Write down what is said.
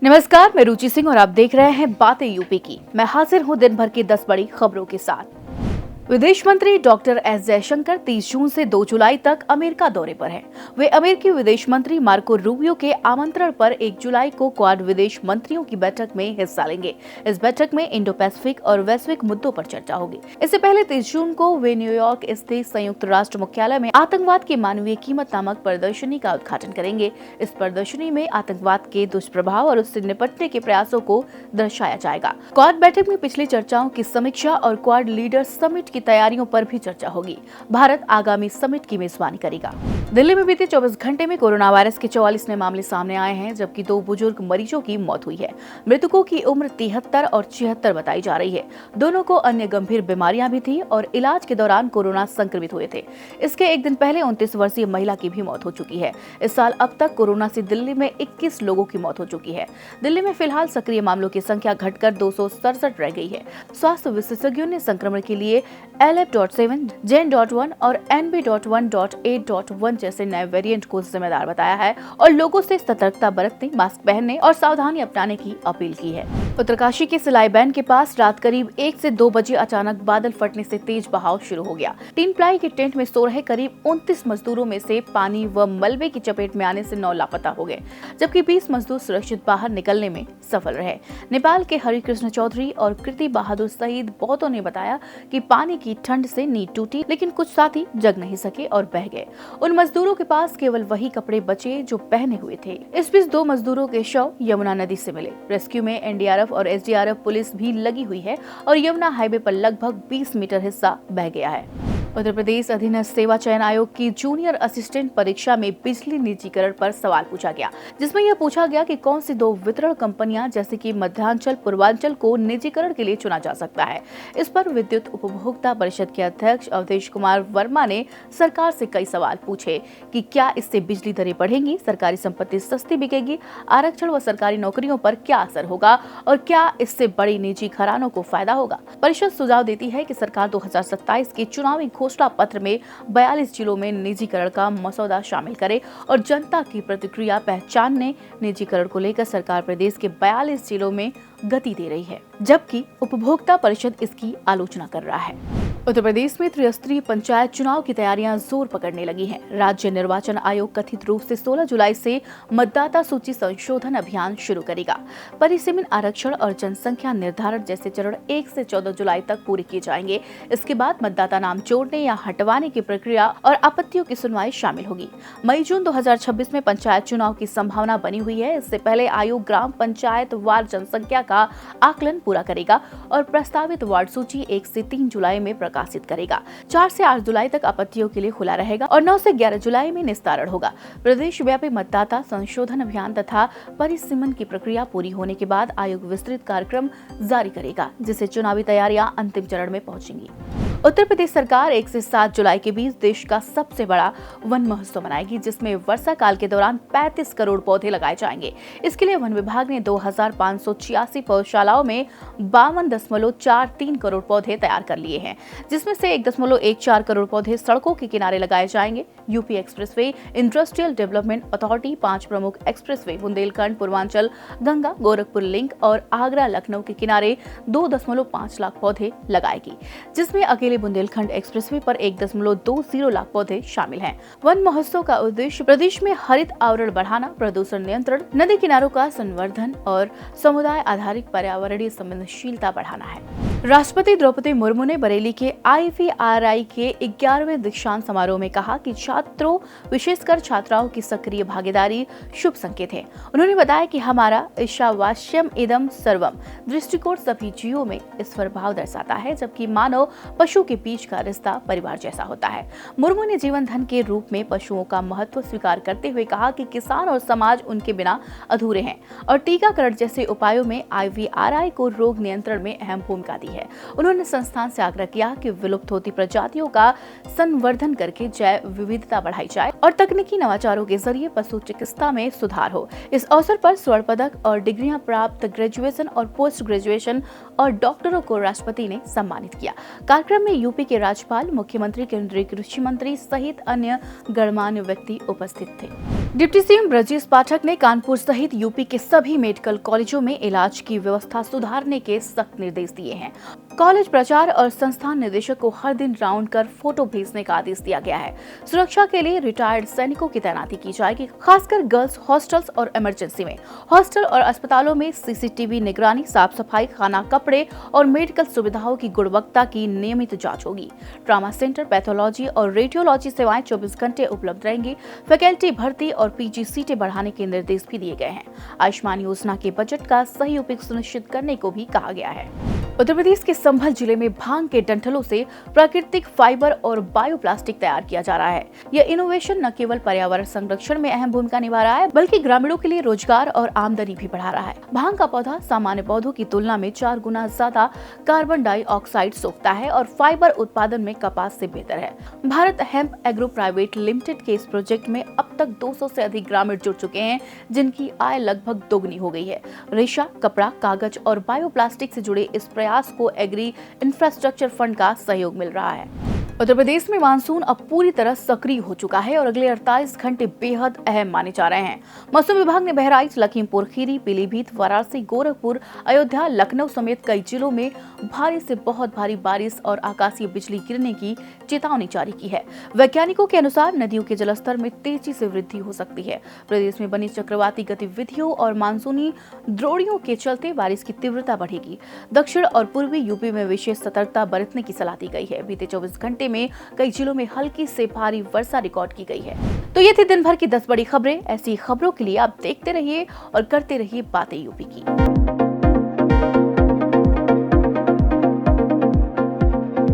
नमस्कार, मैं रुचि सिंह और आप देख रहे हैं बातें यूपी की। मैं हाजिर हूं दिन भर की 10 बड़ी खबरों के साथ। विदेश मंत्री डॉक्टर एस जयशंकर 30 जून से 2 जुलाई तक अमेरिका दौरे पर हैं। वे अमेरिकी विदेश मंत्री मार्को रूबियो के आमंत्रण पर 1 जुलाई को क्वाड विदेश मंत्रियों की बैठक में हिस्सा लेंगे। इस बैठक में इंडो पैसिफिक और वैश्विक मुद्दों पर चर्चा होगी। इससे पहले 30 जून को वे न्यूयॉर्क स्थित संयुक्त राष्ट्र मुख्यालय में आतंकवाद की मानवीय कीमत नामक प्रदर्शनी का उद्घाटन करेंगे। इस प्रदर्शनी में आतंकवाद के दुष्प्रभाव और उससे निपटने के प्रयासों को दर्शाया जाएगा। क्वाड बैठक में पिछली चर्चाओं की समीक्षा और क्वाड लीडर्स समिट की तैयारियों पर भी चर्चा होगी। भारत आगामी समिट की मेजबानी करेगा। दिल्ली में बीते 24 घंटे में कोरोना वायरस के 44 नए मामले सामने आए हैं, जबकि 2 बुजुर्ग मरीजों की मौत हुई है। मृतकों की उम्र 73 और 76 बताई जा रही है। दोनों को अन्य गंभीर बीमारियां भी थी और इलाज के दौरान कोरोना संक्रमित हुए थे। इसके एक दिन पहले 29 वर्षीय महिला की भी मौत हो चुकी है। इस साल अब तक कोरोना से दिल्ली में 21 लोगों की मौत हो चुकी है। दिल्ली में फिलहाल सक्रिय मामलों की संख्या घटकर 267 रह गई है। स्वास्थ्य विशेषज्ञों ने संक्रमण के लिए LF.7, Gen.1 और NB.1.8.1 जैसे नए वेरिएंट को जिम्मेदार बताया है और लोगों से सतर्कता बरतने, मास्क पहनने और सावधानी अपनाने की अपील की है। उत्तरकाशी के सिलाई बैंड के पास रात करीब 1 से 2 बजे अचानक बादल फटने से तेज बहाव शुरू हो गया। 3 प्लाई के टेंट में सो रहे करीब 29 मजदूरों में से पानी व मलबे की चपेट में आने से 9 लापता हो गए, जबकि 20 मजदूर सुरक्षित बाहर निकलने में सफल रहे। नेपाल के हरिकृष्ण चौधरी और कृति बहादुर सहित बहुतों ने बताया कि पानी की ठंड से नींद टूटी, लेकिन कुछ साथी जग नहीं सके और बह गए। उन मजदूरों के पास केवल वही कपड़े बचे जो पहने हुए थे। इस बीच 2 मजदूरों के शव यमुना नदी से मिले। रेस्क्यू में NDRF और SDRF पुलिस भी लगी हुई है और यमुना हाईवे पर लगभग 20 मीटर हिस्सा बह गया है। उत्तर प्रदेश अधीनस्थ सेवा चयन आयोग की जूनियर असिस्टेंट परीक्षा में बिजली निजीकरण पर सवाल पूछा गया, जिसमें यह पूछा गया कि कौन सी 2 वितरण कंपनियां जैसे कि मध्यांचल पूर्वांचल को निजीकरण के लिए चुना जा सकता है। इस पर विद्युत उपभोक्ता परिषद के अध्यक्ष अवधेश कुमार वर्मा ने सरकार से कई सवाल पूछे कि क्या इससे बिजली दरें बढ़ेंगी, सरकारी संपत्ति सस्ती बिकेगी, आरक्षण व सरकारी नौकरियों पर क्या असर होगा और क्या इससे बड़ी निजी घरानों को फायदा होगा। परिषद सुझाव देती है कि सरकार 2027 के चुनावी घोषणा पत्र में 42 जिलों में निजीकरण का मसौदा शामिल करे और जनता की प्रतिक्रिया पहचानने निजीकरण को लेकर सरकार प्रदेश के 42 जिलों में गति दे रही है, जबकि उपभोक्ता परिषद इसकी आलोचना कर रहा है। उत्तर प्रदेश में त्रिस्तरीय पंचायत चुनाव की तैयारियां जोर पकड़ने लगी हैं। राज्य निर्वाचन आयोग कथित रूप से 16 जुलाई से मतदाता सूची संशोधन अभियान शुरू करेगा। परिसीमन, आरक्षण और जनसंख्या निर्धारण जैसे चरण 1 से 14 जुलाई तक पूरे किए जाएंगे। इसके बाद मतदाता नाम जोड़ने या हटवाने की प्रक्रिया और आपत्तियों की सुनवाई शामिल होगी। मई-जून 2026 में पंचायत चुनाव की संभावना बनी हुई है। इससे पहले आयोग ग्राम पंचायत वार जनसंख्या का आकलन पूरा करेगा और प्रस्तावित वार्ड सूची 1 से 3 जुलाई में प्रकाशित करेगा। 4 से 8 जुलाई तक आपत्तियों के लिए खुला रहेगा और 9 से 11 जुलाई में निस्तारण होगा। प्रदेश व्यापी मतदाता संशोधन अभियान तथा परिसीमन की प्रक्रिया पूरी होने के बाद आयोग विस्तृत कार्यक्रम जारी करेगा, जिससे चुनावी तैयारियां अंतिम चरण में पहुंचेंगी। उत्तर प्रदेश सरकार 1 से 7 जुलाई के बीच देश का सबसे बड़ा वन महोत्सव मनाएगी, जिसमें वर्षा काल के दौरान 35 करोड़ पौधे लगाए जाएंगे। इसके लिए वन विभाग ने 2586 पौधशालाओं में 52.43 करोड़ पौधे तैयार कर लिए हैं, जिसमें से 1.14 करोड़ पौधे सड़कों के किनारे लगाए जाएंगे। UP expressway, industrial development authority 5 प्रमुख एक्सप्रेसवे, बुंदेलखंड, पूर्वांचल, गंगा, गोरखपुर लिंक और आगरा लखनऊ के किनारे 2.5 लाख पौधे लगाएगी, जिसमें अकेले बुंदेलखंड एक्सप्रेसवे पर 1.20 लाख पौधे शामिल हैं। वन महोत्सव का उद्देश्य प्रदेश में हरित आवरण बढ़ाना, प्रदूषण नियंत्रण, नदी किनारों का संवर्धन और समुदाय आधारित पर्यावरणीय संवेदनशीलता बढ़ाना है। राष्ट्रपति द्रौपदी मुर्मू ने बरेली के IVRI के 11वें दीक्षांत समारोह में कहा कि छात्रों, विशेषकर छात्राओं की सक्रिय भागीदारी शुभ संकेत है। उन्होंने बताया कि हमारा ईशावास्यम इदम सर्वम दृष्टिकोण सभी जीवों में ईश्वर भाव दर्शाता है, जबकि मानव पशु के बीच का रिश्ता परिवार जैसा होता है। मुर्मू ने जीवन धन के रूप में पशुओं का महत्व स्वीकार करते हुए कहा कि किसान और समाज उनके बिना अधूरे हैं और टीकाकरण जैसे उपायों में IVRI को रोग नियंत्रण में अहम भूमिका दी है। उन्होंने संस्थान से आग्रह किया कि विलुप्त होती प्रजातियों का संवर्धन करके जैव विविधता बढ़ाई जाए और तकनीकी नवाचारों के जरिए पशु चिकित्सा में सुधार हो। इस अवसर पर स्वर्ण पदक और डिग्रियां प्राप्त ग्रेजुएशन और पोस्ट ग्रेजुएशन और डॉक्टरों को राष्ट्रपति ने सम्मानित किया। कार्यक्रम में यूपी के राज्यपाल, मुख्यमंत्री, केंद्रीय कृषि मंत्री सहित अन्य गणमान्य व्यक्ति उपस्थित थे। डिप्टी सीएम ब्रजेश पाठक ने कानपुर सहित यूपी के सभी मेडिकल कॉलेजों में इलाज की व्यवस्था सुधारने के सख्त निर्देश दिए हैं। कॉलेज प्रचार और संस्थान निदेशक को हर दिन राउंड कर फोटो भेजने का आदेश दिया गया है। सुरक्षा के लिए रिटायर्ड सैनिकों की तैनाती की जाएगी, खासकर गर्ल्स हॉस्टल्स और इमरजेंसी में। हॉस्टल और अस्पतालों में सीसीटीवी निगरानी, साफ सफाई, खाना, कपड़े और मेडिकल सुविधाओं की गुणवत्ता की नियमित जाँच होगी। ट्रॉमा सेंटर, पैथोलॉजी और रेडियोलॉजी सेवाएं 24 घंटे उपलब्ध रहेंगी। फैकल्टी भर्ती और पीजी सीटें बढ़ाने के निर्देश भी दिए गए हैं। आयुष्मान योजना के बजट का सही उपयोग सुनिश्चित करने को भी कहा गया है। उत्तर प्रदेश के संभल जिले में भांग के डंठलों से प्राकृतिक फाइबर और बायोप्लास्टिक तैयार किया जा रहा है। यह इनोवेशन न केवल पर्यावरण संरक्षण में अहम भूमिका निभा रहा है, बल्कि ग्रामीणों के लिए रोजगार और आमदनी भी बढ़ा रहा है। भांग का पौधा सामान्य पौधों की तुलना में 4 गुना ज्यादा कार्बन डाइऑक्साइड सोखता है और फाइबर उत्पादन में कपास से बेहतर है। Bharat hemp agro private limited के इस प्रोजेक्ट में अब तक 200 से अधिक ग्रामीण जुड़ चुके हैं, जिनकी आय लगभग दोगुनी हो गई है। रेशा, कपड़ा, कागज और बायोप्लास्टिक से जुड़े इस प्रयास को एग्री इंफ्रास्ट्रक्चर फंड का सहयोग मिल रहा है। उत्तर प्रदेश में मानसून अब पूरी तरह सक्रिय हो चुका है और अगले 48 घंटे बेहद अहम माने जा रहे हैं। मौसम विभाग ने बहराइच, लखीमपुर खीरी, पीलीभीत, वाराणसी, गोरखपुर, अयोध्या, लखनऊ समेत कई जिलों में भारी से बहुत भारी बारिश और आकाशीय बिजली गिरने की चेतावनी जारी की है। वैज्ञानिकों के अनुसार नदियों के जलस्तर में तेजी से वृद्धि हो सकती है। प्रदेश में बनी चक्रवाती गतिविधियों और मानसूनी द्रोणियों के चलते बारिश की तीव्रता बढ़ेगी। दक्षिण और पूर्वी यूपी में विशेष सतर्कता बरतने की सलाह दी गई है। बीते 24 घंटे में कई जिलों में हल्की से भारी वर्षा रिकॉर्ड की गई है। तो ये थी दिन भर की 10 बड़ी खबरें। ऐसी खबरों के लिए आप देखते रहिए और करते रहिए बातें यूपी की।